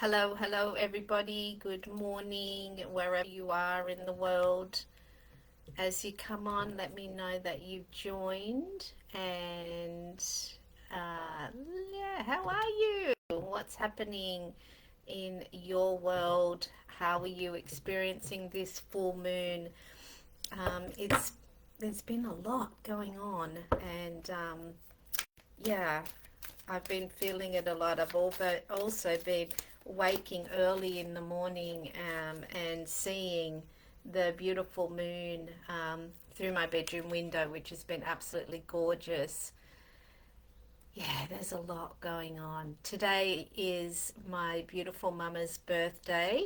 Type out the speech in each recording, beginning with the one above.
Hello, everybody. Good morning, wherever you are in the world. As you come on, let me know that you've joined. And yeah, how are you? What's happening in your world? How are you experiencing this full moon? It's There's been a lot going on, and yeah, I've been feeling it a lot. I've also been waking early in the morning and seeing the beautiful moon through my bedroom window, which has been absolutely gorgeous. Yeah, there's a lot going on. Today is my beautiful mama's birthday,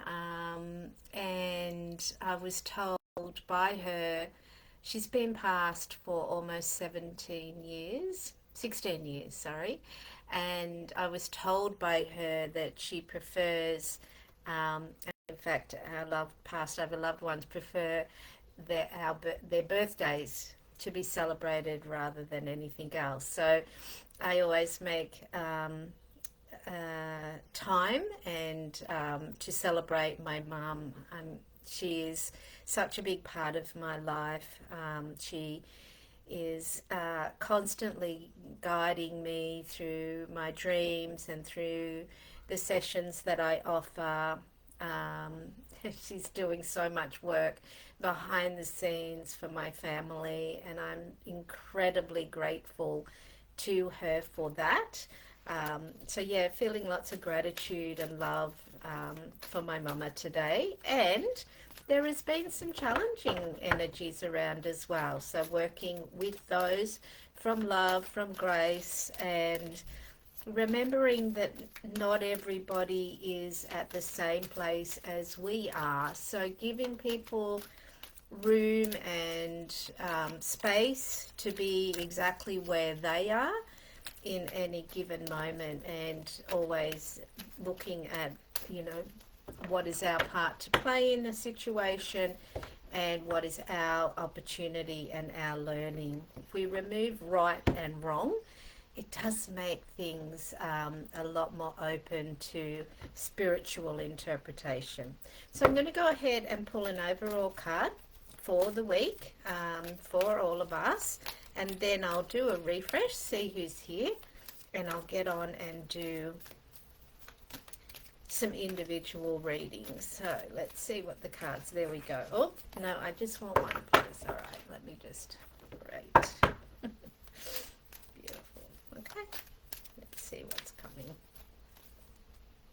and I was told by her, she's been passed for almost 17 years, 16 years, sorry, and I was told by her that she prefers, in fact, our past over loved ones prefer their birthdays to be celebrated rather than anything else. So I always make time and to celebrate my mum. She is such a big part of my life. She is constantly guiding me through my dreams and through the sessions that I offer. Um, she's doing so much work behind the scenes for my family, and I'm incredibly grateful to her for that. So yeah, feeling lots of gratitude and love for my mama today. And there has been some challenging energies around as well. So working with those from love, from grace, and remembering that not everybody is at the same place as we are. So giving people room and space to be exactly where they are in any given moment, and always looking at, you know, what is our part to play in the situation and what is our opportunity and our learning. If we remove right and wrong, it does make things a lot more open to spiritual interpretation. So I'm going to go ahead and pull an overall card for the week for all of us, and then I'll do a refresh, see who's here, and I'll get on and do some individual readings. So let's see what the cards, there we go. Oh, no, I just want one, please. All right, let me just, great. Beautiful. Okay, let's see what's coming.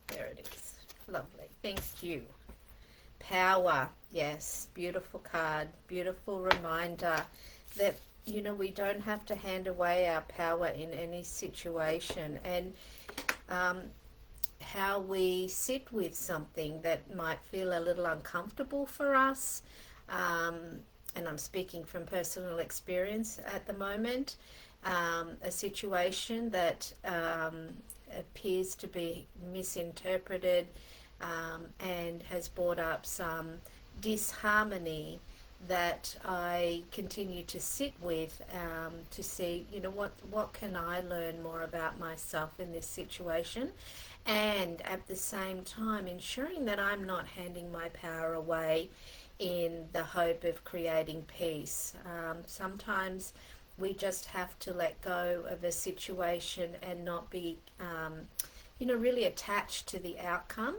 There it is. Lovely. Thank you. Power. Yes, beautiful card. Beautiful reminder that, you know, we don't have to hand away our power in any situation. And how we sit with something that might feel a little uncomfortable for us. And I'm speaking from personal experience at the moment. A situation that appears to be misinterpreted and has brought up some disharmony that I continue to sit with, to see, you know, what can I learn more about myself in this situation, and at the same time ensuring that I'm not handing my power away in the hope of creating peace. Sometimes we just have to let go of a situation and not be, you know, really attached to the outcome.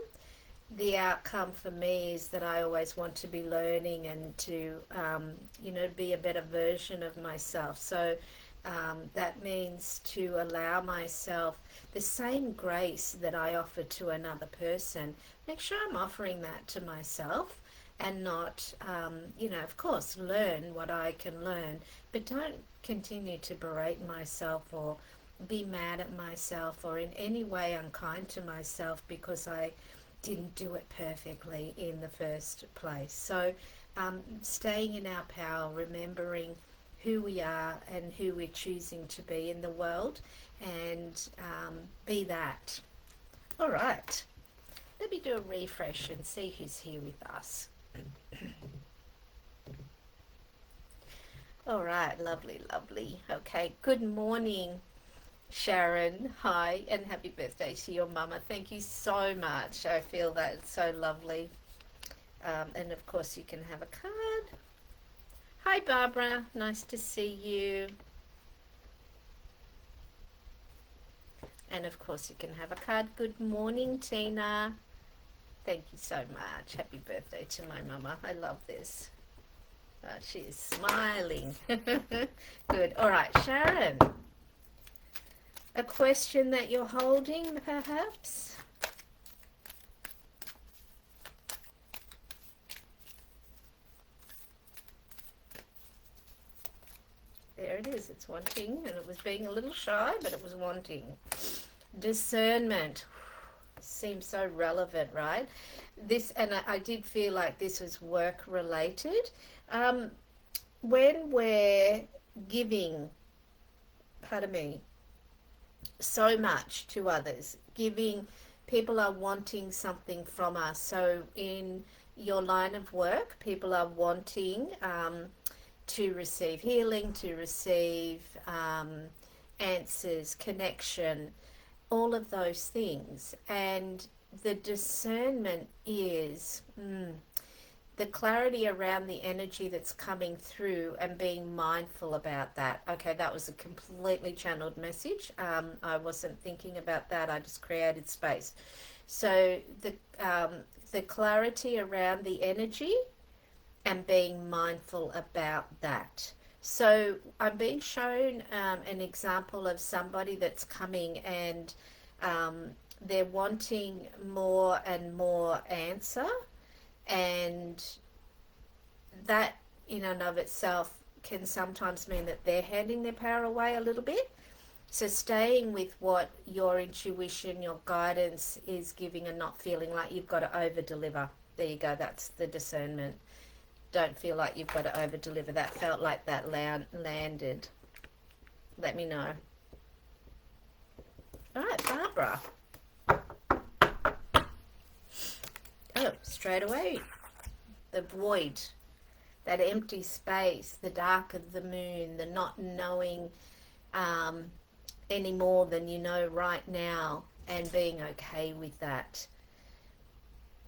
The outcome for me is that I always want to be learning and to, you know, be a better version of myself. So that means to allow myself the same grace that I offer to another person. Make sure I'm offering that to myself, and not, you know, of course, learn what I can learn, but don't continue to berate myself or be mad at myself or in any way unkind to myself because I didn't do it perfectly in the first place. So staying in our power, remembering who we are and who we're choosing to be in the world, and be that. All right, let me do a refresh and see who's here with us. All right, lovely. Okay, good morning, Sharon, hi, and happy birthday to your mama. Thank you so much. I feel that it's so lovely. And of course, you can have a card. Hi, Barbara. Nice to see you. And of course, you can have a card. Good morning, Tina. Thank you so much. Happy birthday to my mama. I love this. She is smiling. Good. All right, Sharon. A question that you're holding, perhaps? There it is. It's wanting, and it was being a little shy, but it was wanting. Discernment seems so relevant, right? This, and I did feel like this was work related. When we're giving, pardon me, so much to others, giving, people are wanting something from us. So in your line of work, people are wanting to receive healing, to receive answers, connection, all of those things. And the discernment is the clarity around the energy that's coming through and being mindful about that. Okay, that was a completely channeled message. I wasn't thinking about that. I just created space. So the clarity around the energy and being mindful about that. So I'm being shown an example of somebody that's coming and they're wanting more and more answer, and that in and of itself can sometimes mean that they're handing their power away a little bit. So staying with what your intuition, your guidance is giving, and not feeling like you've got to over deliver. There you go, that's the discernment. Don't feel like you've got to over deliver. That felt like that landed. Let me know. All right, Barbara. Oh, straight away. The void, that empty space, the dark of the moon, the not knowing any more than you know right now, and being okay with that.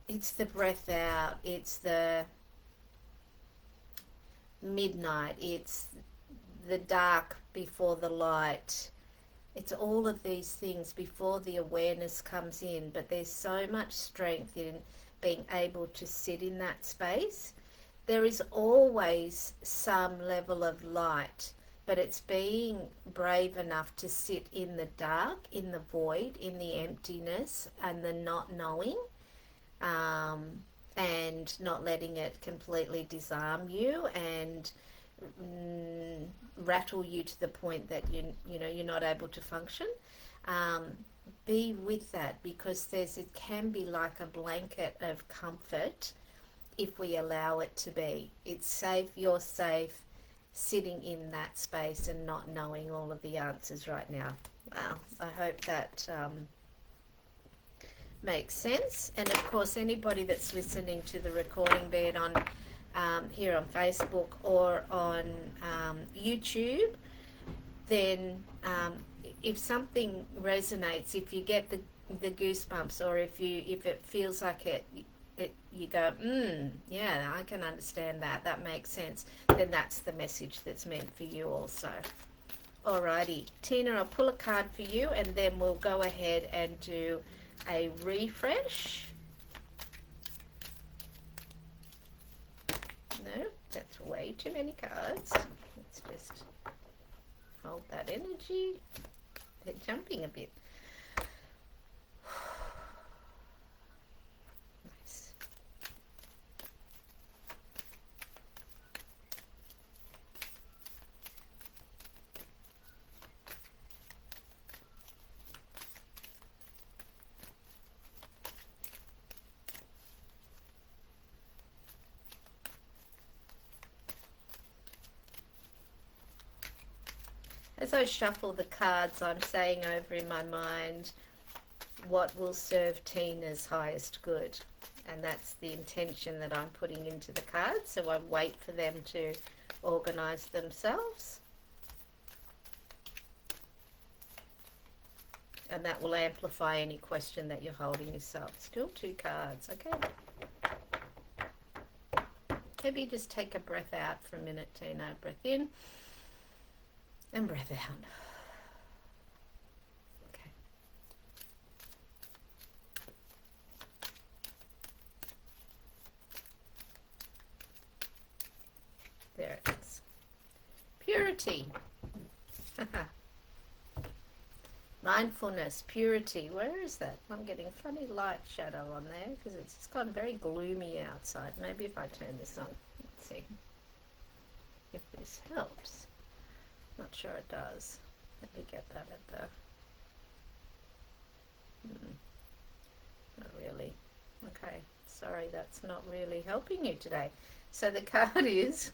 It's the breath out. It's the midnight. It's the dark before the light. It's all of these things before the awareness comes in. But there's so much strength in being able to sit in that space. There is always some level of light, but it's being brave enough to sit in the dark, in the void, in the emptiness, and the not knowing, and not letting it completely disarm you and rattle you to the point that you're not able to function. Be with that, because it can be like a blanket of comfort if we allow it to be. It's safe, you're safe, sitting in that space and not knowing all of the answers right now. Wow, I hope that makes sense. And of course, anybody that's listening to the recording, be it on here on Facebook or on YouTube, then if something resonates, if you get the goosebumps, or if it feels like it you go, yeah, I can understand that, that makes sense, then that's the message that's meant for you also. Alrighty, Tina, I'll pull a card for you, and then we'll go ahead and do a refresh. No, that's way too many cards. Let's just hold that energy. They're jumping a bit. Nice. As I shuffle the cards, I'm saying over in my mind, what will serve Tina's highest good? And that's the intention that I'm putting into the cards. So I wait for them to organize themselves. And that will amplify any question that you're holding yourself. Still 2 cards. Okay. Maybe just take a breath out for a minute, Tina. Breath in and breath out. Okay. There it is. Purity. Mindfulness, purity. Where is that? I'm getting a funny light shadow on there because it's just gone very gloomy outside. Maybe if I turn this on. Let's see if this helps. Not sure it does. Let me get that at the... Not really. Okay, sorry, that's not really helping you today. So the card is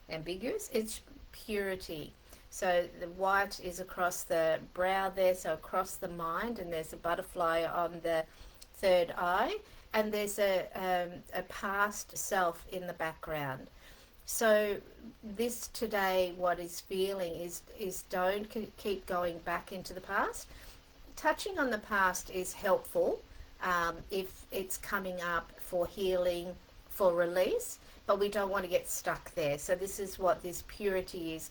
ambiguous. It's purity. So the white is across the brow there, so across the mind, and there's a butterfly on the third eye, and there's a past self in the background. So this today, what is feeling is don't keep going back into the past. Touching on the past is helpful if it's coming up for healing, for release, but we don't want to get stuck there. So this is what this purity is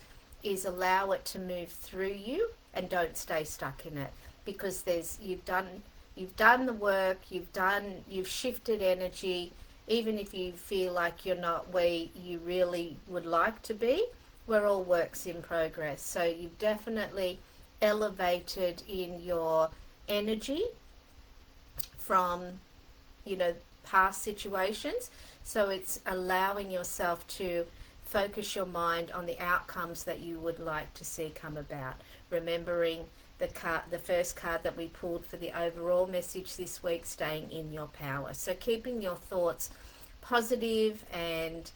allow it to move through you and don't stay stuck in it, because you've done the work, you've shifted energy. Even if you feel like you're not where you really would like to be, we're all works in progress. So you've definitely elevated in your energy from, past situations. So it's allowing yourself to focus your mind on the outcomes that you would like to see come about. Remembering the first card that we pulled for the overall message this week, staying in your power. So keeping your thoughts positive and,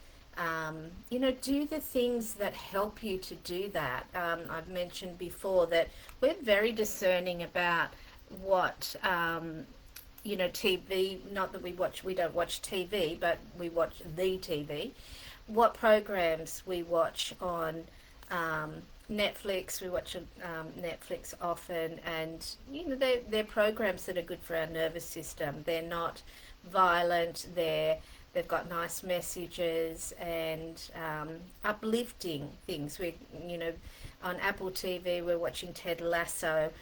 do the things that help you to do that. I've mentioned before that we're very discerning about what, TV, not that we don't watch TV, but we watch the TV. What programs we watch on Netflix. We watch Netflix often, and they're programs that are good for our nervous system. They're not violent. They've got nice messages and uplifting things. On Apple TV we're watching Ted Lasso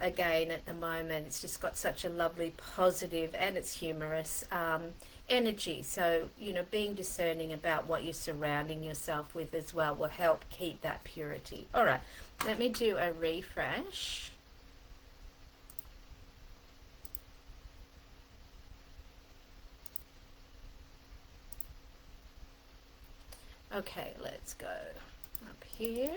again at the moment. It's just got such a lovely positive, and it's humorous energy. So being discerning about what you're surrounding yourself with as well will help keep that purity. All right, let me do a refresh. Okay, let's go up here.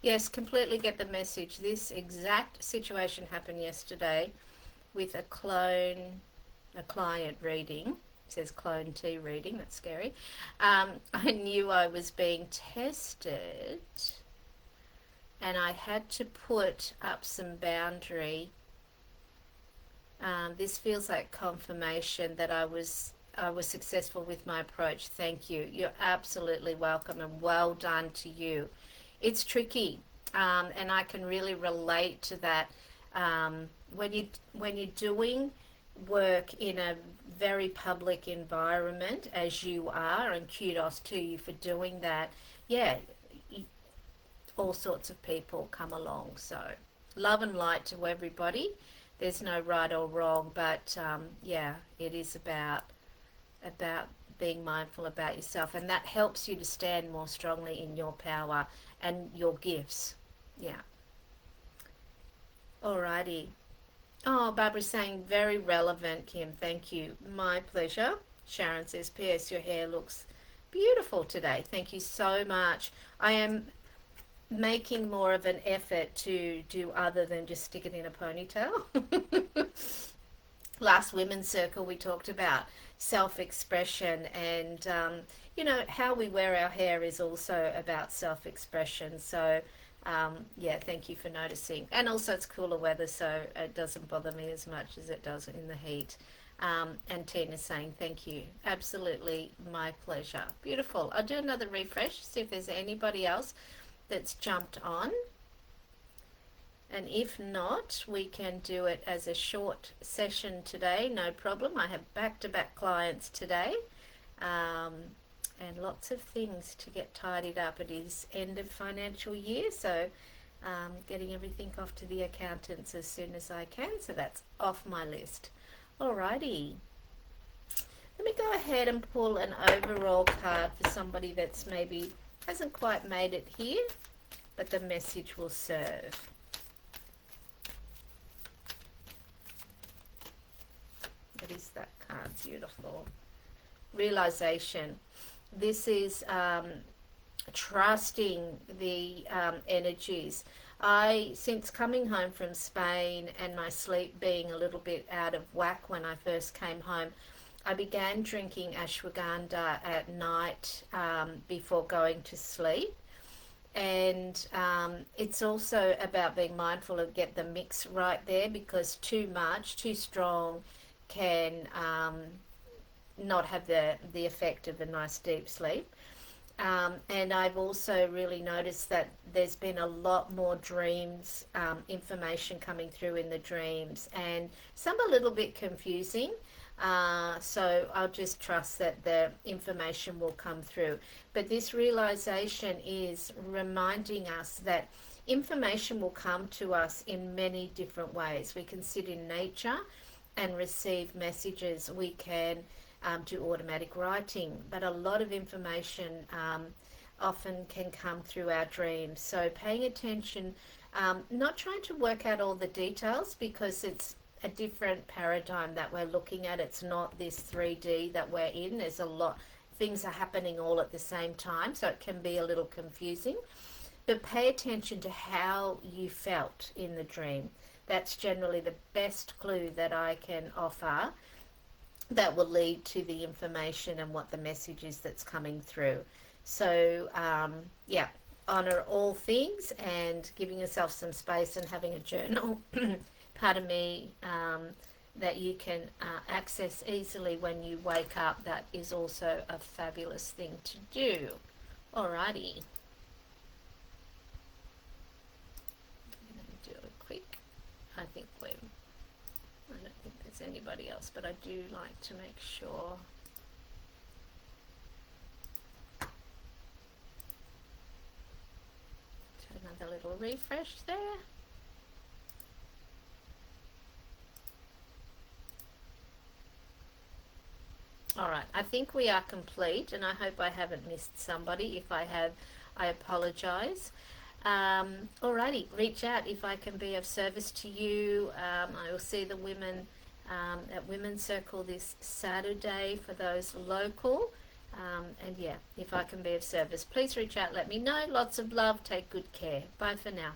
Yes, completely get the message. This exact situation happened yesterday with a client reading. It says clone T reading, that's scary. I knew I was being tested and I had to put up some boundary. This feels like confirmation that I was successful with my approach. Thank you. You're absolutely welcome, and well done to you. It's tricky, and I can really relate to that. When you're doing work in a very public environment, as you are, and kudos to you for doing that. Yeah, all sorts of people come along. So love and light to everybody. There's no right or wrong, but it is about being mindful about yourself, and that helps you to stand more strongly in your power and your gifts. Yeah. Alrighty. Oh, Barbara's saying very relevant, Kim. Thank you. My pleasure. Sharon says, P.S. Your hair looks beautiful today. Thank you so much. I am making more of an effort to do other than just stick it in a ponytail. Last Women's Circle we talked about self-expression, and how we wear our hair is also about self-expression. So thank you for noticing. And also it's cooler weather, so it doesn't bother me as much as it does in the heat. And Tina's saying thank you. Absolutely my pleasure. Beautiful. I'll do another refresh, see if there's anybody else that's jumped on. And if not, we can do it as a short session today, no problem. I have back-to-back clients today, and lots of things to get tidied up. It is end of financial year, so getting everything off to the accountants as soon as I can, so that's off my list. Alrighty. Let me go ahead and pull an overall card for somebody that's maybe hasn't quite made it here, but the message will serve. What is that card? Beautiful. Realization. This is trusting the energies. Since coming home from Spain and my sleep being a little bit out of whack when I first came home, I began drinking ashwagandha at night before going to sleep. And it's also about being mindful of get the mix right there, because too much, too strong can not have the effect of a nice deep sleep. And I've also really noticed that there's been a lot more dreams, information coming through in the dreams, and some a little bit confusing. So I'll just trust that the information will come through. But this realization is reminding us that information will come to us in many different ways. We can sit in nature and receive messages. We can do automatic writing, but a lot of information often can come through our dreams. So paying attention, not trying to work out all the details, because it's a different paradigm that we're looking at. It's not this 3D that we're in. There's a lot, things are happening all at the same time, so it can be a little confusing. But pay attention to how you felt in the dream. That's generally the best clue that I can offer that will lead to the information and what the message is that's coming through. So, yeah, honor all things and giving yourself some space and having a journal, pardon me, that you can access easily when you wake up. That is also a fabulous thing to do. Alrighty. I'm going to do a quick, I don't think there's anybody else, but I do like to make sure. Do another little refresh there. All right, I think we are complete, and I hope I haven't missed somebody. If I have, I apologize. Alrighty, reach out if I can be of service to you. I will see the women at Women's Circle this Saturday for those local. And yeah, if I can be of service, please reach out, let me know. Lots of love, take good care. Bye for now.